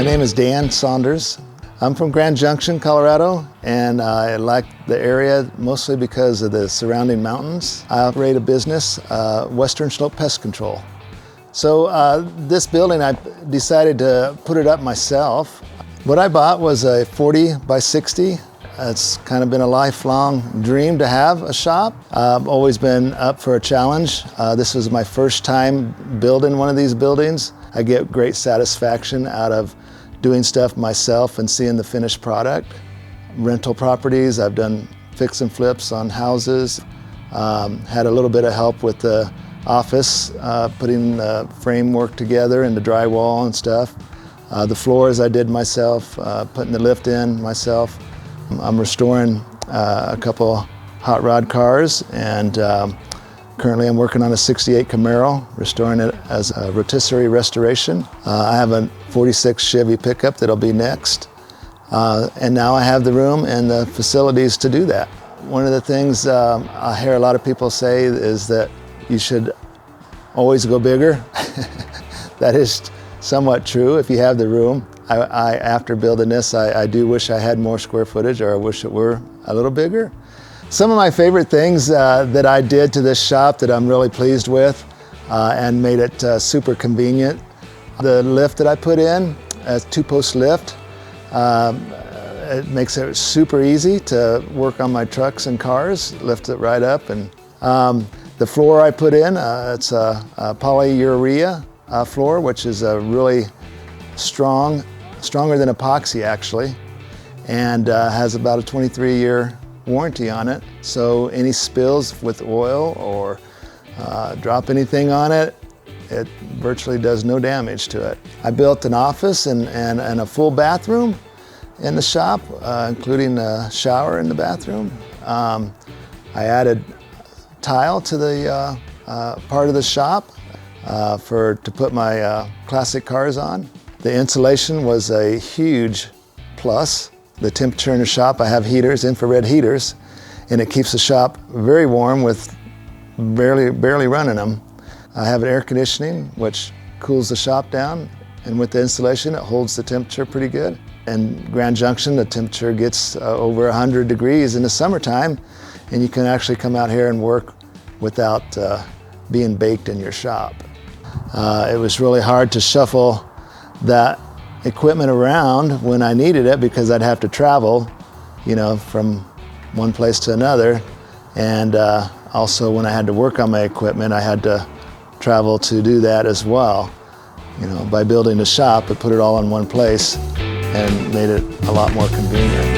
My name is Dan Saunders. I'm from Grand Junction, Colorado, and I like the area mostly because of the surrounding mountains. I operate a business, Western Slope Pest Control. So this building, I decided to put it up myself. What I bought was a 40 by 60. It's kind of been a lifelong dream to have a shop. I've always been up for a challenge. This was my first time building one of these buildings. I get great satisfaction out of doing stuff myself and seeing the finished product. Rental properties, I've done fix and flips on houses. Had a little bit of help with the office, putting the framework together and the drywall and stuff. The floors I did myself, putting the lift in myself. I'm restoring a couple hot rod cars, and currently I'm working on a 68 Camaro, restoring it as a rotisserie restoration. I have a 46 Chevy pickup that'll be next. And now I have the room and the facilities to do that. One of the things I hear a lot of people say is that you should always go bigger. That is somewhat true if you have the room. After building this, I do wish I had more square footage, or I wish it were a little bigger. Some of my favorite things that I did to this shop that I'm really pleased with and made it super convenient. The lift that I put in, a 2-post lift, it makes it super easy to work on my trucks and cars, lift it right up. And the floor I put in, it's a polyurea floor, which is a really stronger than epoxy actually, and has about a 23-year warranty on it. So any spills with oil or drop anything on it, it virtually does no damage to it. I built an office and a full bathroom in the shop, including a shower in the bathroom. I added tile to the part of the shop to put my classic cars on. The insulation was a huge plus. The temperature in the shop, I have heaters, infrared heaters, and it keeps the shop very warm with barely running them. I have air conditioning, which cools the shop down, and with the insulation, it holds the temperature pretty good. In Grand Junction, the temperature gets over 100 degrees in the summertime, and you can actually come out here and work without being baked in your shop. It was really hard to shuffle that equipment around when I needed it, because I'd have to travel, from one place to another. And also when I had to work on my equipment, I had to travel to do that as well. By building a shop, it put it all in one place and made it a lot more convenient.